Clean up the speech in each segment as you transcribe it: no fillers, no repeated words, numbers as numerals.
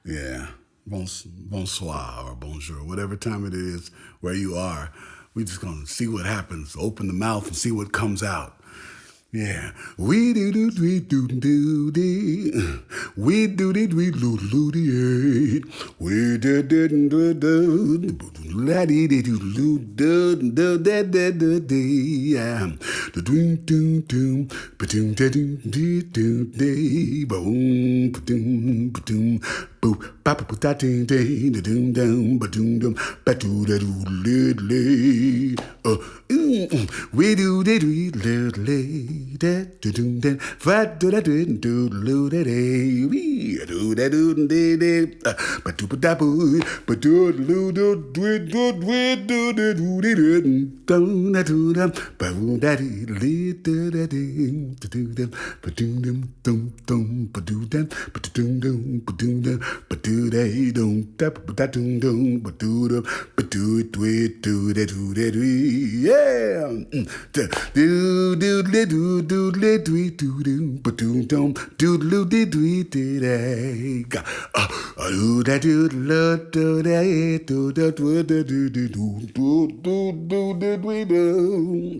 Yeah. Bonsoir or bonjour, whatever time it is where you are. We just gonna see what happens. Open the mouth and see what comes out. Yeah. We do, we did do la dee dee do do do do da da da dee the doom doom doom ba doom da doom dee doom dee boom ba doom boop ba ba da ding ding da doom doom ba doom doom ba doo da doo lee lee we do da doo lee lee da da doom da fa do da do do do da dee we do da do dee dee ba doo ba da boo ba doo do do do do do do do do do do da do da ba doo da dee lee da da dee da do da ba doo dum dum dum ba doo da ba doo dum ba doo da ba doo da dum da ba da dum dum ba doo da ba doo do da do da do yeah do do do do do do do do ba doo dum do do do do do da ga do da do do da do da do da do do do do do do do do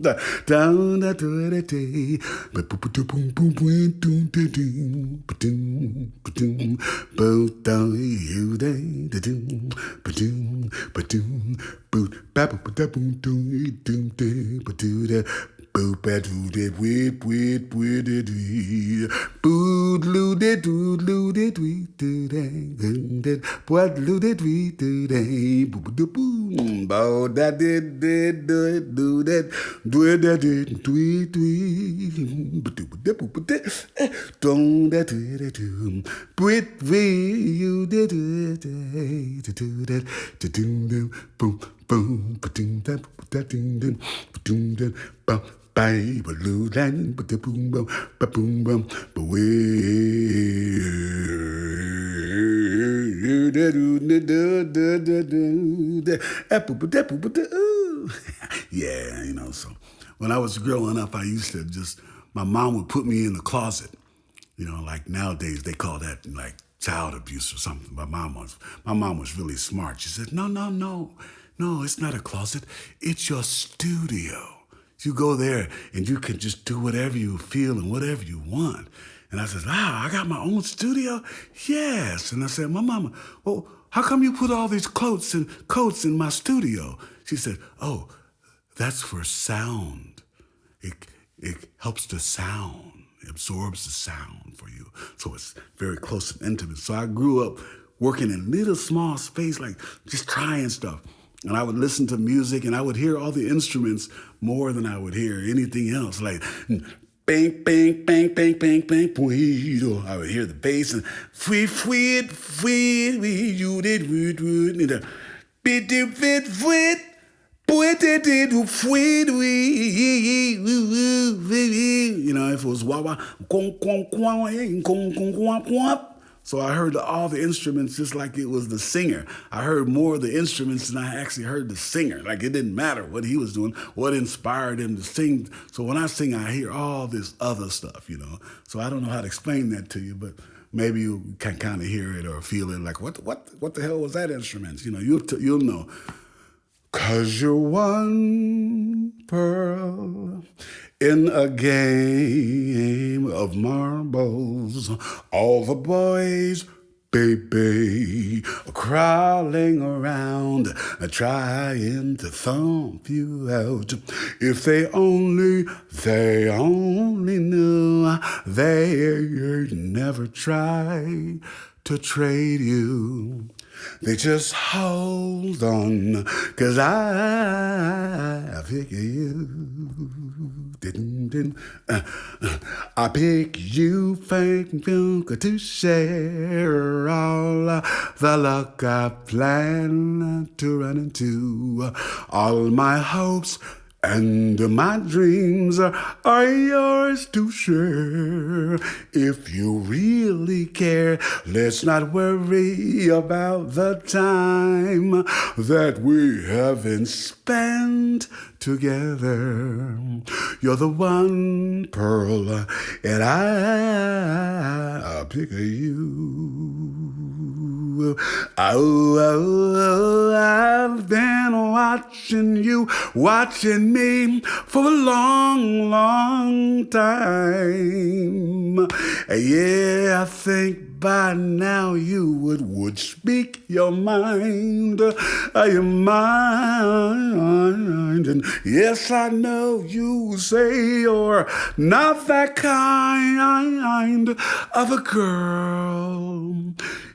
da down da do da day ba boom boom boom boom boom boom boom boom boom down you day da doom ba doom ba doom boot ba ba da boom doom doom day ba do da boop ba do da whip whip whip da do boot loo da do loo da do da what loo da do da boop da boom bow da did do that do that do don't that do with you did to do that to do boom boom ba-ding da ba-ding ding ba-ding ding ba bye ba-loo lan ba-da-boom bum ba-boom bum ba-wee yeah, so when I was growing up, I used to my mom would put me in the closet. Like nowadays they call that like child abuse or something. But my mom was really smart. She said, no, no, no, no, it's not a closet. It's your studio. You go there and you can just do whatever you feel and whatever you want. And I said, wow, I got my own studio? Yes. And I said, my mama, well, how come you put all these coats in my studio? She said, oh, that's for sound. It helps the sound. It absorbs the sound for you. So it's very close and intimate. So I grew up working in little small space, like just trying stuff. And I would listen to music and I would hear all the instruments more than I would hear anything else. Like bang, bang, bang, bang, bang, bang, or I would hear the bass and fweet, fweet, fweet, you did, wood, bit, fit, fweet. If it was wah wah, so I heard all the instruments just like it was the singer. I heard more of the instruments than I actually heard the singer. Like it didn't matter what he was doing, what inspired him to sing. So when I sing, I hear all this other stuff. So I don't know how to explain that to you, but maybe you can kind of hear it or feel it. Like what the hell was that instrument? You'll know. 'Cause you're one pearl in a game of marbles. All the boys, baby, are crawling around, trying to thump you out. If they only knew, they'd never try to trade you. They just hold on, 'cause I pick you. I pick you, thank you, to share all the luck I plan to run into. All my hopes and my dreams are yours to share. If you really care, let's not worry about the time that we haven't spent together. You're the one pearl, and I pick you. I've been watching me for a long, long time. Yeah, I think by now you would speak your mind, your mind. And yes, I know you say you're not that kind of a girl,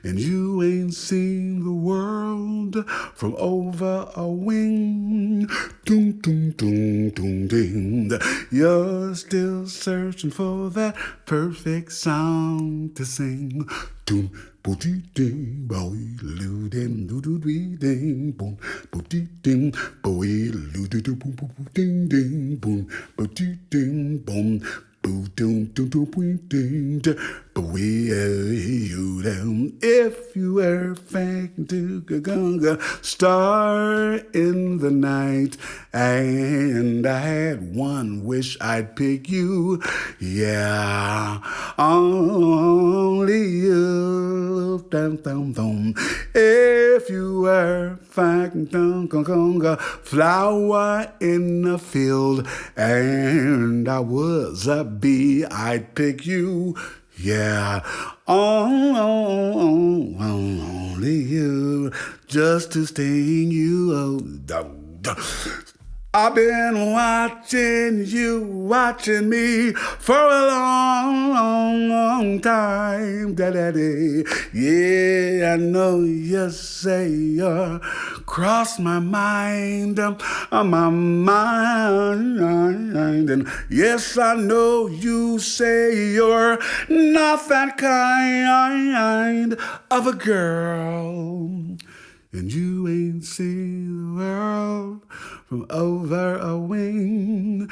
and you ain't seen the world from over a wing. Doom, doom, doom, doom, ding. You're still searching for that perfect song to sing. Doom, boo dee ding, boy, loo ding, doo doo dee ding, boom, boo dee ding, boy, loo doo doo, boom, boom, ding ding, boom, boo dee ding, boom. Boo doom doom doom boom ding boy you down if you were faking to gonga star in the night, and I had one wish I'd pick you, yeah, only you, dum dum dum. If you were faking to gonga flower in the field, and I was a bee, I'd pick you, yeah, only you, just to sting you. Oh, I've been watching me for a long, long, long time. Da-da-da. Yeah, I know you say you're cross my mind, my mind. And yes, I know you say you're not that kind of a girl, and you ain't seen the world from over a wing.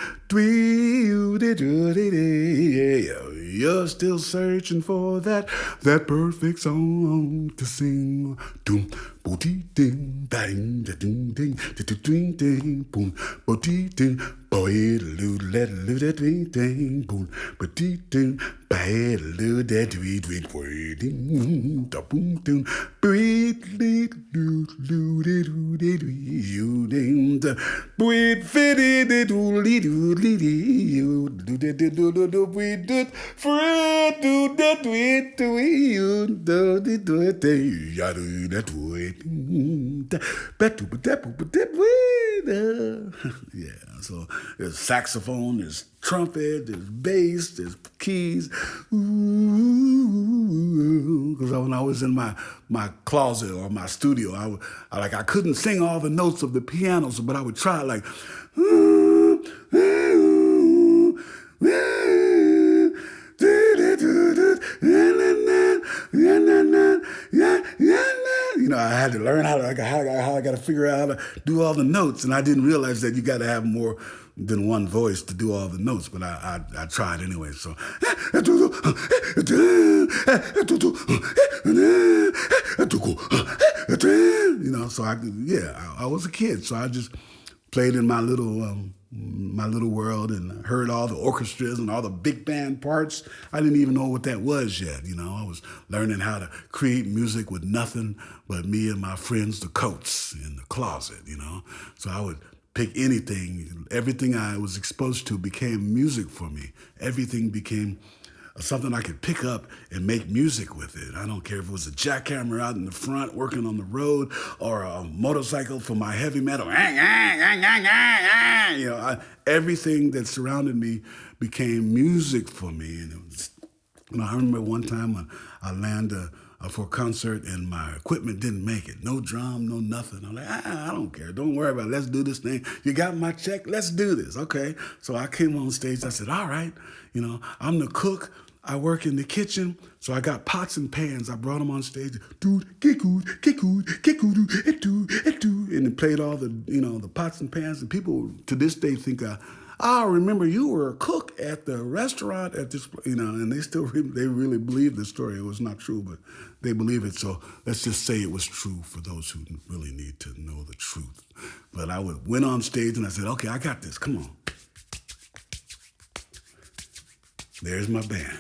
You're still searching for that perfect song to sing. Doom, boo dee ding, ding, ding, ding, ding, ding, boom, boo dee ding, boy, loo, let loo, that ding, ding, boom, boo dee ding, bad loo, that ding, ding, ding, da boom, ding, breathe, lead, loo, loo, doo, doo, you ding, da breathe, fitty, doo, doo, doo, you do do do do do do we do free do that we do you do do it ya do that we yeah. So there's saxophone, there's trumpet, there's bass, there's keys. Because when I was in my closet or my studio, I couldn't sing all the notes of the piano, but I would try like. You know, I had to learn how I got to figure out how to do all the notes, and I didn't realize that you got to have more than one voice to do all the notes, but I tried anyway. So, you know, so I was a kid, so I just played in my little world and heard all the orchestras and all the big band parts. I didn't even know what that was yet. You know, I was learning how to create music with nothing but me and my friends, the Coats, in the closet, you know. So I would pick anything. Everything I was exposed to became music for me. Everything became something I could pick up and make music with it. I don't care if it was a jackhammer out in the front working on the road or a motorcycle for my heavy metal. You know, everything that surrounded me became music for me. And it was, you know, I remember one time when I landed for a concert and my equipment didn't make it. No drum, no nothing. I'm like, I don't care. Don't worry about it. Let's do this thing. You got my check? Let's do this. Okay. So I came on stage. I said, all right, you know, I'm the cook. I work in the kitchen, so I got pots and pans. I brought them on stage, and then played all the, you know, the pots and pans. And people to this day think, I remember you were a cook at the restaurant at this, you know, and they really believe the story. It was not true, but they believe it. So let's just say it was true for those who really need to know the truth. But I went on stage and I said, okay, I got this. Come on. There's my band.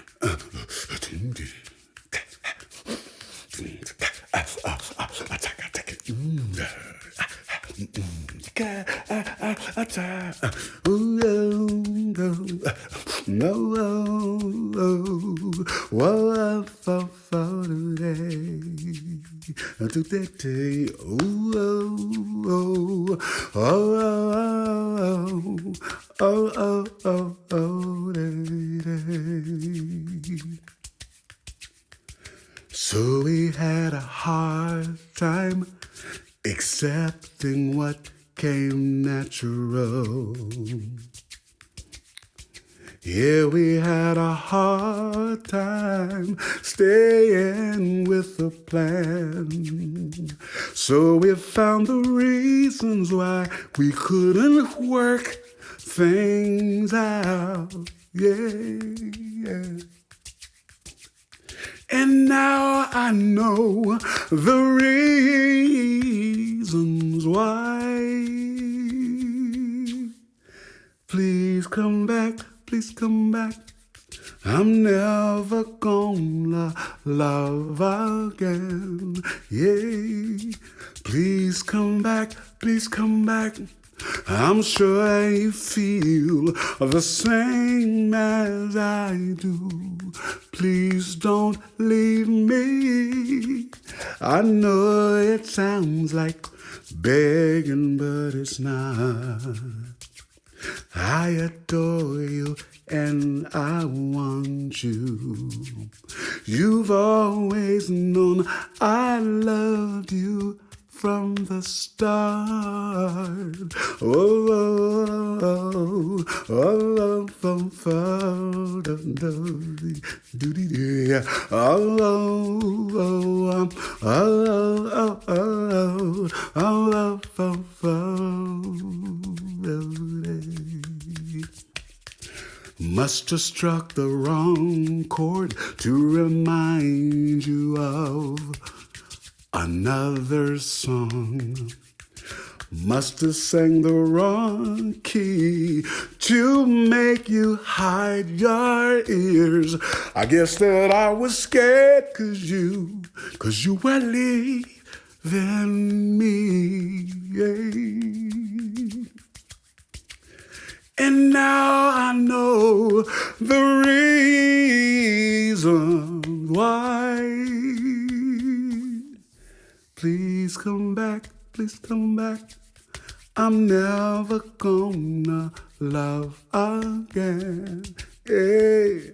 time. Ooh, oh, oh, no, oh, oh, for today. Today, ooh, oh, oh, oh, oh, oh, oh, So we had a hard time accepting what came natural. Yeah, we had a hard time staying with the plan. So we found the reasons why we couldn't work things out. Yeah. And now I know the reasons why. Please come back, please come back. I'm never gonna love again. Yeah, please come back, please come back. I'm sure you feel the same as I do. Please don't leave me. I know it sounds like begging, but it's not. I adore you and I want you. You've always known I loved you from the start. Oh, oh, oh, oh, oh, oh, Must have struck the wrong chord to remind you of another song. Must have sang the wrong key to make you hide your ears. I guess that I was scared cause you were leaving me. Yeah. And now I know the reason why. Please come back, please come back. I'm never gonna love again. Hey.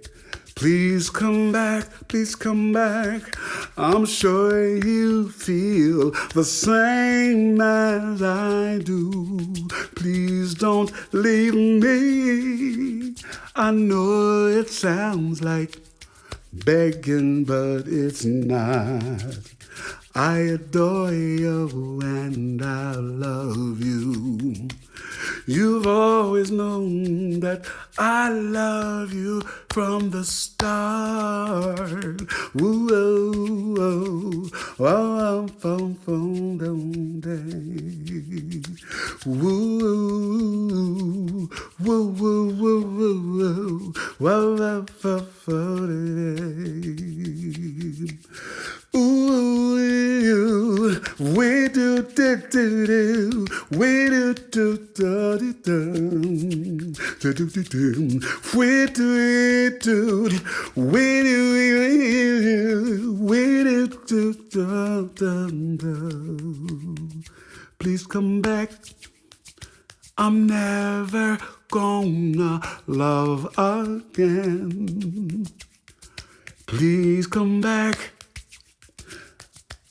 Please come back, please come back. I'm sure you feel the same as I do. Please don't leave me. I know it sounds like begging, but it's not. I adore you and I love you. You've always known that I love you from the start. Woo, oh, oh, oh, oh, oh, woo, woo, woo, woo, woo, whoa, ooh, we do, we do, please come back. I'm never gonna love again. Please come back.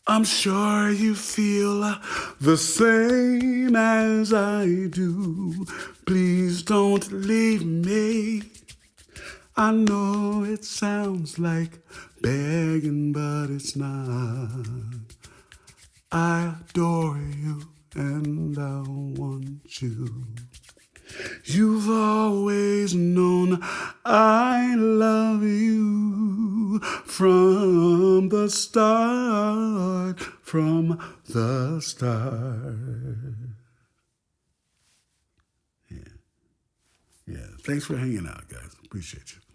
I'm sure you feel the same as I do. Please don't leave me. I know it sounds like begging, but it's not. I adore you and I want you. You've always known I love you from the start, from the start. Yeah. Thanks for hanging out, guys. Appreciate you.